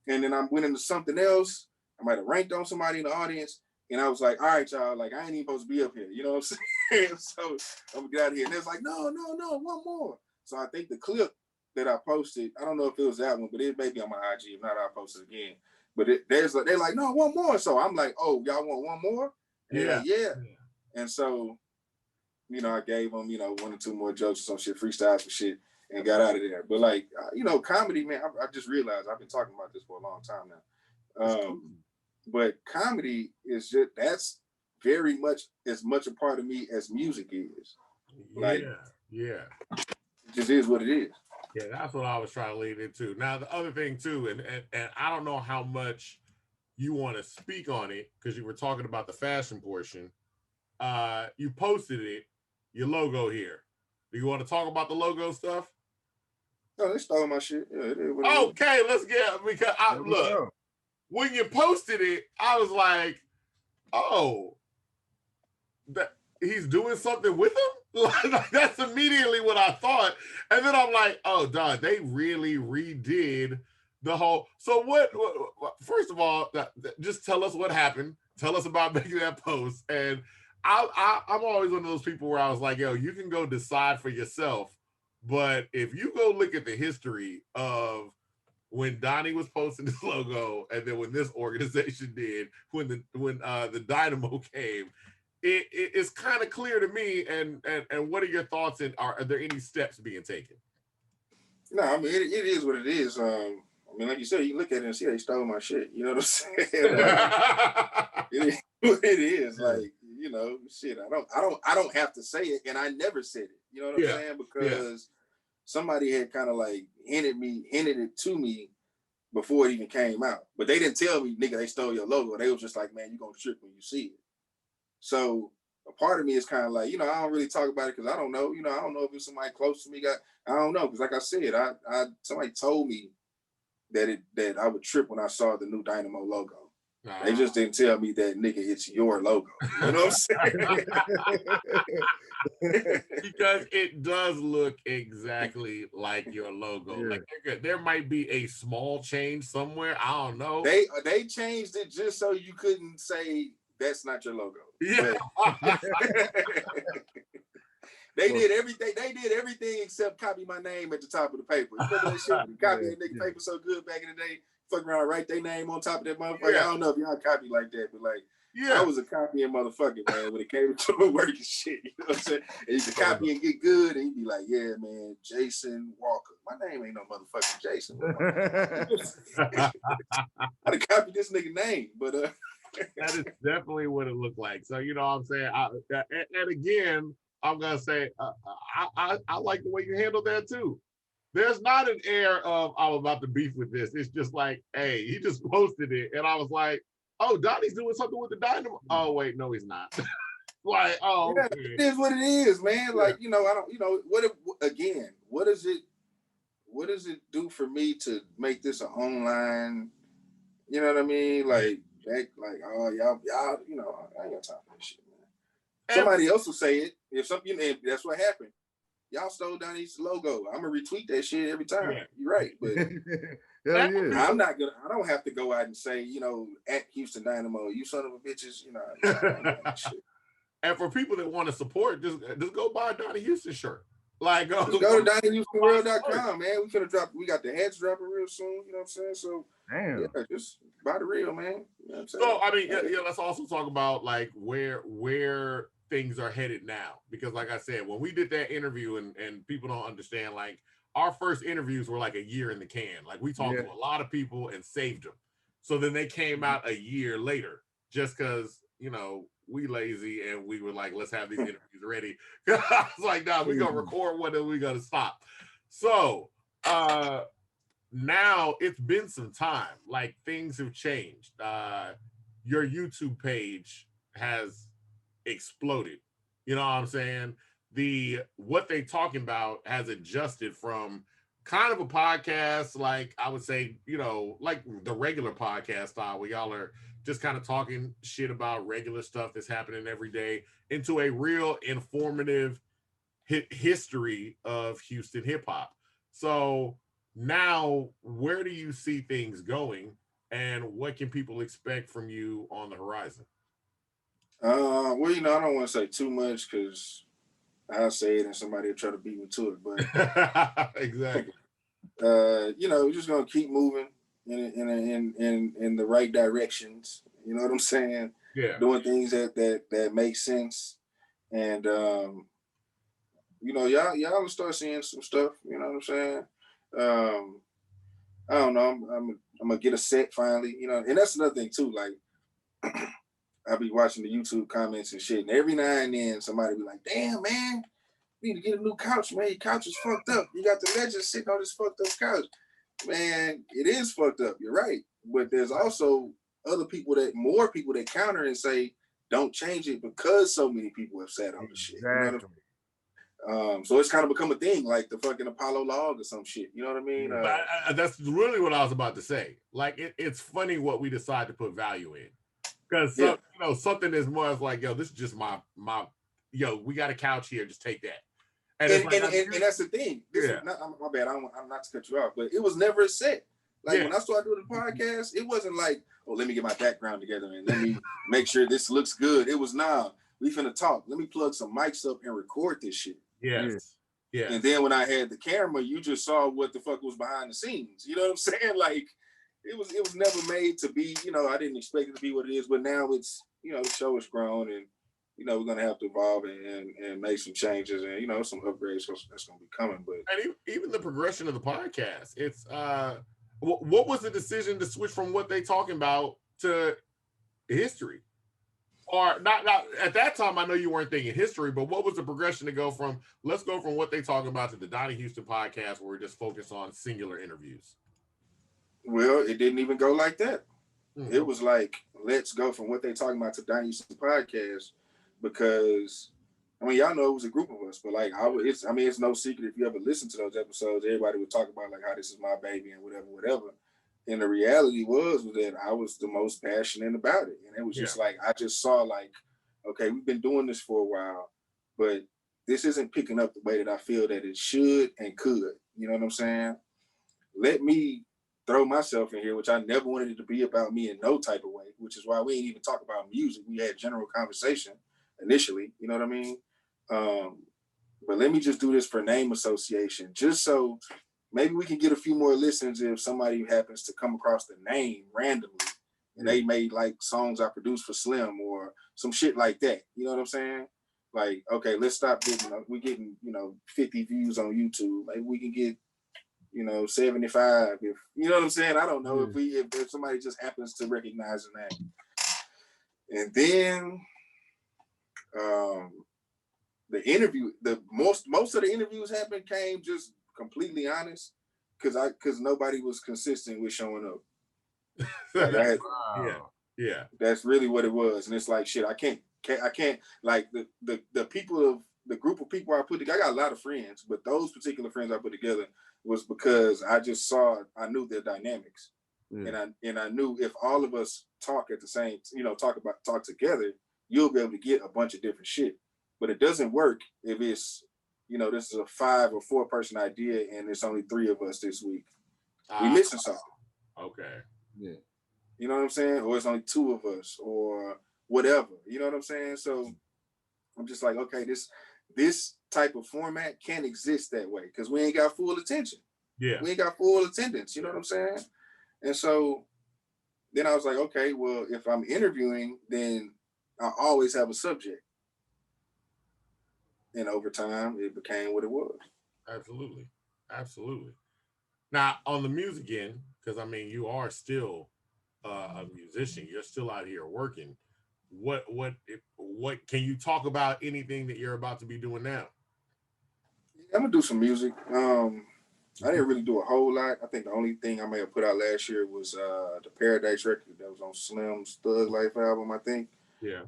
And then I went into something else. I might have ranked on somebody in the audience. And I was like, all right, y'all, like, I ain't even supposed to be up here. You know what I'm saying? So I'm gonna get out of here. And it's like, no, one more. So I think the clip that I posted, I don't know if it was that one, but it may be on my IG. If not, I'll post it again. But they're like, no, one more. So I'm like, oh, y'all want one more? And yeah. Like, yeah. And so, I gave them, 1 or 2 more jokes or some shit, freestyle for shit, and got out of there. But like, comedy, man, I just realized I've been talking about this for a long time now. But comedy is that's very much as much a part of me as music is. Like, it just is what it is. Yeah, that's what I was trying to lead into. Now, the other thing too, and I don't know how much you want to speak on it because you were talking about the fashion portion. You posted it, your logo here. Do you want to talk about the logo stuff? No, they stole my shit. Yeah, okay, let's get because look. When you posted it, I was like, oh, that he's doing something with him? Like, that's immediately what I thought. And then I'm like, oh, dog, they really redid the whole. So what first of all, just tell us what happened. Tell us about making that post. And I'm always one of those people where I was like, yo, you can go decide for yourself. But if you go look at the history of when Donnie was posting this logo, and then when this organization did, when the Dynamo came, it's kind of clear to me. And what are your thoughts? And are there any steps being taken? No, I mean it is what it is. I mean, like you said, you look at it and see they stole my shit. You know what I'm saying? Like, it is what it is. Like, shit. I don't have to say it, and I never said it. You know what I'm saying? Because somebody had kind of like hinted it to me before it even came out. But they didn't tell me, nigga, they stole your logo. They was just like, man, you gonna trip when you see it. So a part of me is kind of like, I don't really talk about it because I don't know. I don't know if it's somebody close to me. I don't know, because like I said, somebody told me that I would trip when I saw the new Dynamo logo. They just didn't tell me that, nigga, it's your logo. You know what I'm saying? Because it does look exactly like your logo. Yeah. Like there might be a small change somewhere. I don't know. They changed it just so you couldn't say that's not your logo. Yeah. They did everything. They did everything except copy my name at the top of the paper. You remember that shit? Copy that nigga paper so good back in the day. Fuck around, write their name on top of that motherfucker. Yeah. I don't know if y'all copy like that, but like, I was a copying motherfucker, man, when it came to work and shit. You know what I'm saying? And you could copy and get good, and you'd be like, yeah, man, Jason Walker. My name ain't no motherfucking Jason. I done copied this nigga name, but that is definitely what it looked like. So, you know what I'm saying? And again, I'm going to say, I like the way you handled that too. There's not an air of, I'm about to beef with this. It's just like, hey, he just posted it. And I was like, oh, Donnie's doing something with the Dynamo. Oh, wait, no, he's not. Like, oh, yeah, okay. It is what it is, man. Like, I don't, what does it do for me to make this an online, you know what I mean? Like, oh, y'all, I ain't got time for this shit, man. Somebody else will say it. If something, that's what happened. Y'all stole Donnie's logo. I'm gonna retweet that shit every time. Yeah. You're right, but I'm not gonna. I don't have to go out and say, at Houston Dynamo, you son of a bitches. Shit. And for people that want to support, just go buy a Donnie Houston shirt. Like, go to DonnieHoustonWorld.com, man. We got the hats dropping real soon. You know what I'm saying? So, damn, yeah, just buy the real, man. You know what I'm saying? So, I mean, let's also talk about like where things are headed now, because like I said, when we did that interview, and people don't understand, like our first interviews were like a year in the can. Like we talked to a lot of people and saved them. So then they came out a year later, just because, we lazy and we were like, let's have these interviews ready. I was like, nah, we gonna record one and we gonna stop. So now it's been some time, like things have changed. Your YouTube page has exploded. You know what I'm saying? What they talking about has adjusted from kind of a podcast, like I would say, like the regular podcast style where y'all are just kind of talking shit about regular stuff that's happening every day, into a real informative history of Houston hip hop. So now, where do you see things going, and what can people expect from you on the horizon? Well, I don't want to say too much because I'll say it and somebody will try to beat me to it. But exactly. We're just gonna keep moving in the right directions. You know what I'm saying? Yeah. Doing things that make sense, and y'all will start seeing some stuff. You know what I'm saying? I don't know. I'm gonna get a set finally. And that's another thing too. Like, I'll be watching the YouTube comments and shit, and every now and then somebody be like, "Damn, man, you need to get a new couch, man. Your couch is fucked up. You got the legend sitting on this fucked up couch." Man, it is fucked up. You're right. But there's also more people that counter and say, don't change it because so many people have sat on the shit. Exactly. So it's kind of become a thing, like the fucking Apollo log or some shit. You know what I mean? That's really what I was about to say. Like, it's funny what we decide to put value in. Because, something is more like, yo, this is just my we got a couch here. Just take that. And that's the thing. My bad. I'm not to cut you off, but it was never a set. Like when I started doing the podcast, it wasn't like, oh, let me get my background together and let me make sure this looks good. It was, we finna talk. Let me plug some mics up and record this shit. Yes. Yeah. And then when I had the camera, you just saw what the fuck was behind the scenes. You know what I'm saying? Like it was never made to be, I didn't expect it to be what it is, but now it's, the show is grown and we're gonna have to evolve and make some changes and some upgrades that's gonna be coming. But and even the progression of the podcast, it's what was the decision to switch from what they talking about to history? Or not at that time, I know you weren't thinking history, but what was the progression to go from let's go from what they talking about to the Donnie Houston Podcast, where we're just focused on singular interviews? Well, it didn't even go like that. Mm-hmm. It was like, let's go from what they talking about to Donnie Houston Podcast, because I mean, y'all know it was a group of us, but like it's no secret if you ever listen to those episodes, everybody would talk about like how this is my baby and whatever. And the reality was that I was the most passionate about it. And it was just like, I just saw like, okay, we've been doing this for a while, but this isn't picking up the way that I feel that it should and could. You know what I'm saying? Let me throw myself in here, which I never wanted it to be about me in no type of way, which is why we ain't even talk about music. We had general conversation initially, you know what I mean? But let me just do this for name association, just so maybe we can get a few more listens if somebody happens to come across the name randomly and they made like songs I produced for Slim or some shit like that. You know what I'm saying? Like, okay, let's stop getting, we're getting, 50 views on YouTube. Maybe we can get, 75. If you know what I'm saying? I don't know if somebody just happens to recognize the name. And then the interview, most of the interviews came just completely honest, because nobody was consistent with showing up. Like yeah. That's really what it was. And it's like, shit, I can't like the people of the group of people I put together. I got a lot of friends, but those particular friends I put together was because I knew their dynamics. And I knew if all of us talk at the same, talk together, you'll be able to get a bunch of different shit. But it doesn't work if it's, this is a 5 or 4 person idea and it's only 3 of us this week. We missing something. Okay. Yeah. You know what I'm saying? Or it's only 2 of us or whatever. You know what I'm saying? So I'm just like, okay, this type of format can't exist that way because we ain't got full attention. Yeah. We ain't got full attendance. You know what I'm saying? And so then I was like, okay, well, if I'm interviewing, then I always have a subject. And over time, it became what it was. Absolutely. Now, on the music end, because I mean, you are still a musician. You're still out here working. What can you talk about anything that you're about to be doing now? I'm gonna do some music. I didn't really do a whole lot. I think the only thing I may have put out last year was the Paradise record that was on Slim's Thug Life album, I think. Yeah.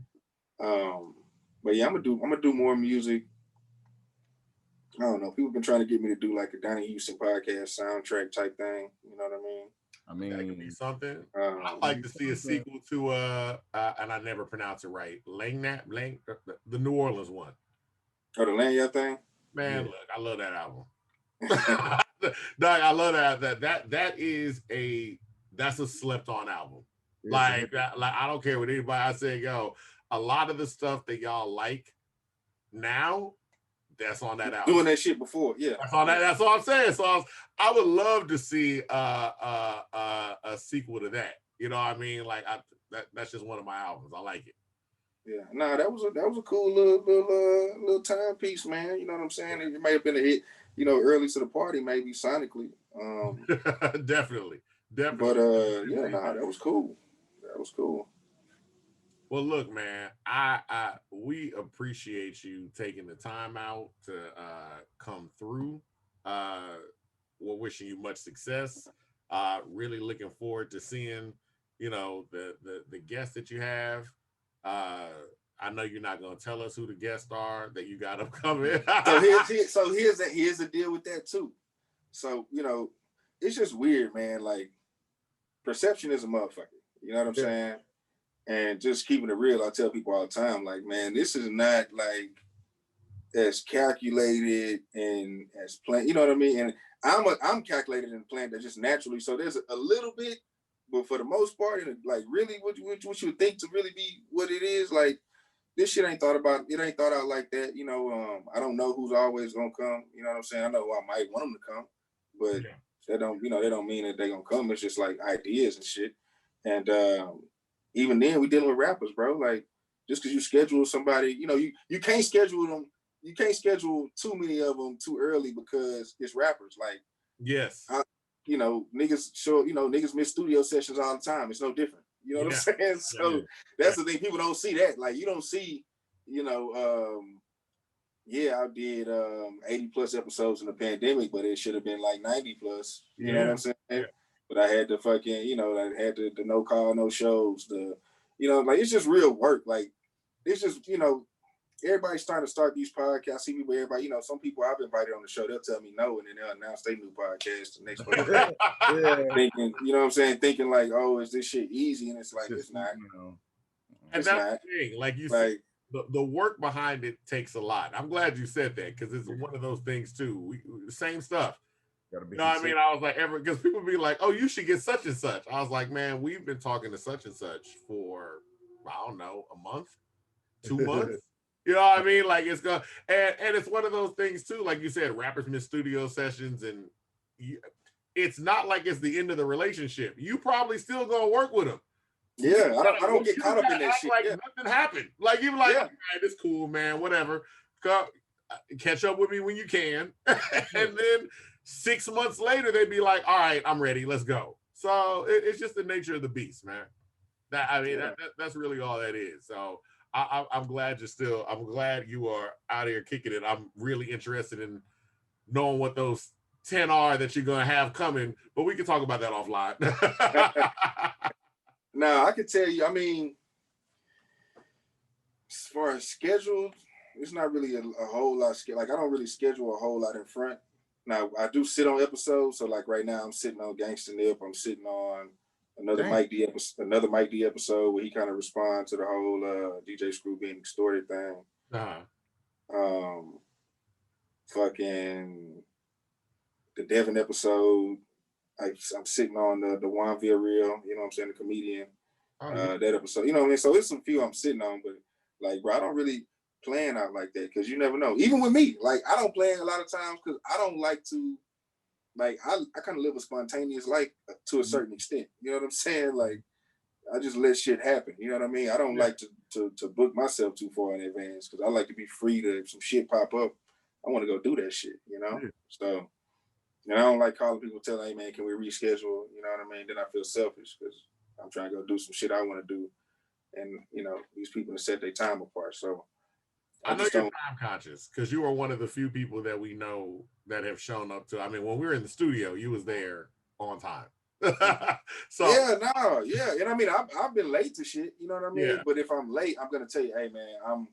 But yeah, I'm gonna do more music. I don't know. People have been trying to get me to do like a Donnie Houston podcast soundtrack type thing. You know what I mean? I mean, that could be something. I'd like to see a sequel to and I never pronounce it right. The New Orleans one. Oh, the Lanyard thing. Man, look, I love that album. Dog, I love that. That's a slept on album. Like I don't care what anybody. I say, yo, a lot of the stuff that y'all like now, that's on that album. Doing that shit before, yeah. That's on that. That's all I'm saying. So I would love to see a sequel to that. You know what I mean? Like that's just one of my albums. I like it. Yeah, nah, that was a cool little timepiece, man. You know what I'm saying? It may have been a hit, early to the party, maybe sonically. Definitely. But yeah, nah, that was cool. That was cool. Well, look, man, we appreciate you taking the time out to come through. We're wishing you much success. Really looking forward to seeing, the guests that you have. I know you're not going to tell us who the guests are that you got upcoming. so here's the deal with that too. So it's just weird, man. Like perception is a motherfucker. You know what I'm saying? And just keeping it real, I tell people all the time, like, man, this is not like as calculated and as planned. You know what I mean? And I'm calculated and planned that just naturally. So there's a little bit, but for the most part, like really, what you would think to really be what it is, like this shit ain't thought about. It ain't thought out like that. I don't know who's always gonna come. You know what I'm saying? I know I might want them to come, but they don't mean that they're gonna come. It's just like ideas and shit. And even then, we dealing with rappers, bro. Like just because you schedule somebody, you can't schedule them. You can't schedule too many of them too early because it's rappers. Like yes. Niggas miss studio sessions all the time. It's no different. You know what I'm saying? So that's the thing. People don't see that. Like you don't see, I did 80 plus episodes in the pandemic, but it should have been like 90 plus. You know what I'm saying? But I had the fucking, I had the no call, no shows, like it's just real work. Like it's just, everybody's starting to start these podcasts. I see people, everybody, some people I've invited on the show, they'll tell me no, and then they'll announce their new podcast the next week. Thinking, you know what I'm saying? Thinking like, oh, is this shit easy? And it's like, it's not. And that's the thing. Like you said, the work behind it takes a lot. I'm glad you said that because it's one of those things too. Same stuff. You know what I mean? I was like, because people be like, oh, you should get such and such. I was like, man, we've been talking to such and such for, I don't know, a month, 2 months. You know what I mean? Like it's going, and it's one of those things too. Like you said, rappers miss studio sessions, and it's not like it's the end of the relationship. You probably still gonna work with them. Yeah, I don't get caught up in that shit. Like nothing happened. Like you like, okay, it's cool, man. Whatever. Catch up with me when you can, and then 6 months later they'd be like, all right, I'm ready. Let's go. So it's just the nature of the beast, man. That's really all that is. So. I'm glad I'm glad you are out here kicking it. I'm really interested in knowing what those 10 are that you're going to have coming, but we can talk about that offline. Now, I can tell you, I mean, as far as scheduled, it's not really a whole lot. Like, I don't really schedule a whole lot in front. Now, I do sit on episodes. So, like, right now, I'm sitting on Gangsta Nip. I'm sitting on another Mike D episode where he kind of responds to the whole DJ Screw being extorted thing. Fucking the Devin episode. I'm sitting on the Juan Villarreal, you know what I'm saying, the comedian. That episode, you know what I mean? So it's some few I'm sitting on, but like, bro, I don't really plan out like that because you never know. Even with me, like, I don't plan a lot of times because I don't like to. Like I kind of live a spontaneous life to a certain extent. You know what I'm saying? Like I just let shit happen. You know what I mean? I don't like to book myself too far in advance because I like to be free to if some shit pop up, I want to go do that shit, you know? Yeah. So, and I don't like calling people telling, hey man, can we reschedule? You know what I mean? Then I feel selfish because I'm trying to go do some shit I want to do. And these people have set their time apart. So I know you're time conscious because you are one of the few people that we know that have shown up to. I mean, when we were in the studio, you was there on time. So and I mean, I've been late to shit. You know what I mean? Yeah. But if I'm late, I'm gonna tell you, hey man, I'm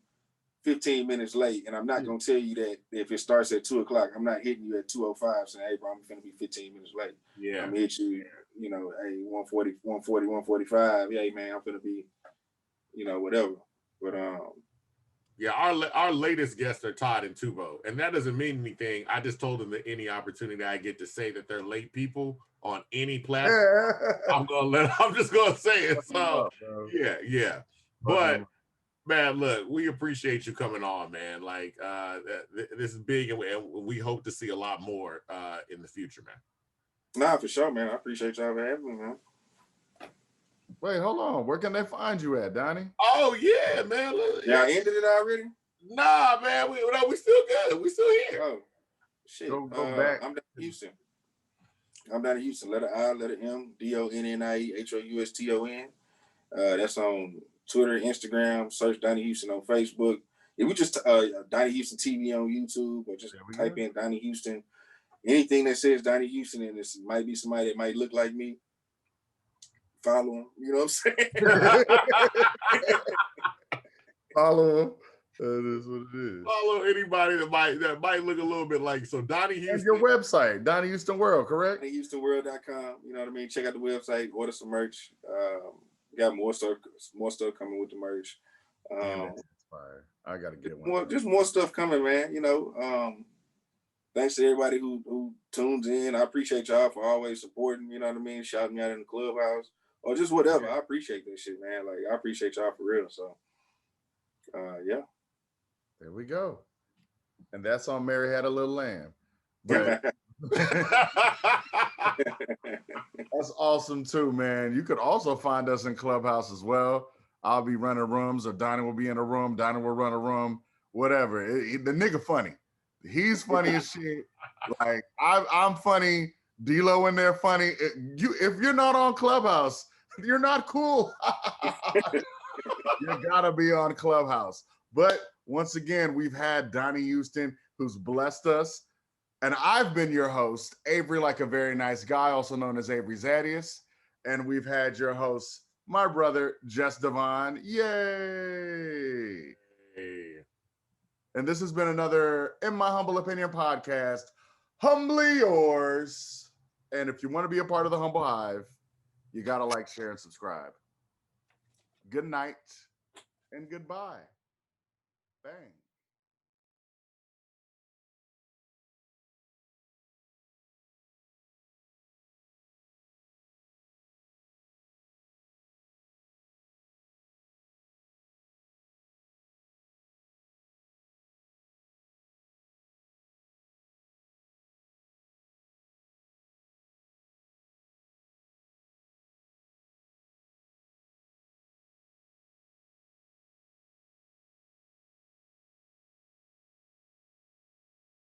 15 minutes late, and I'm not gonna tell you that if it starts at 2:00, I'm not hitting you at 2:05 saying, hey bro, I'm gonna be 15 minutes late. Yeah, I'm gonna hit you, hey 1:40, 1:45. Yeah, hey man, I'm gonna be, whatever. But yeah, our latest guests are Todd and Tubo, and that doesn't mean anything. I just told them that any opportunity I get to say that they're late people on any platform, I'm just gonna say it. So yeah. But man, look, we appreciate you coming on, man. Like this is big, and we hope to see a lot more in the future, man. Nah, for sure, man. I appreciate y'all for having me, man. Wait, hold on. Where can they find you at, Donnie? Oh yeah, man. Y'all ended it already? Nah, man. We still good. We still here. Oh, shit. Go back. I'm down in Houston. Letter I, letter M, DONNIE, HOUSTON. That's on Twitter, Instagram. Search Donnie Houston on Facebook. If we just Donnie Houston TV on YouTube, or just type in Donnie Houston. Anything that says Donnie Houston and this might be somebody that might look like me, follow him. You know what I'm saying? Follow him. That is what it is. Follow anybody that might look a little bit like. So Donnie Houston. And your website, Donnie Houston World, correct? DonnieHoustonWorld.com. You know what I mean? Check out the website. Order some merch. Got more stuff coming with the merch. I gotta get one. Just more stuff coming, man. Thanks to everybody who tunes in. I appreciate y'all for always supporting. You know what I mean? Shouting me out in the clubhouse or just whatever. Yeah. I appreciate that shit, man. Like I appreciate y'all for real. So, yeah. There we go. And that's on Mary Had a Little Lamb. But that's awesome too, man. You could also find us in Clubhouse as well. I'll be running rooms, or Donnie will be in a room. Donnie will run a room, whatever. The nigga funny. He's funny as shit. Like I'm funny. D-Lo in there funny. If you're not on Clubhouse, you're not cool. You gotta be on Clubhouse. But once again, we've had Donnie Houston, who's blessed us And I've been your host, Avery Like a Very Nice Guy, also known as Avery Zadius. And we've had your host, my brother, Jess Devon. Yay! Hey. And this has been another In My Humble Opinion podcast, humbly yours. And if you want to be a part of the Humble Hive, you got to like, share, and subscribe. Good night and goodbye. Bang.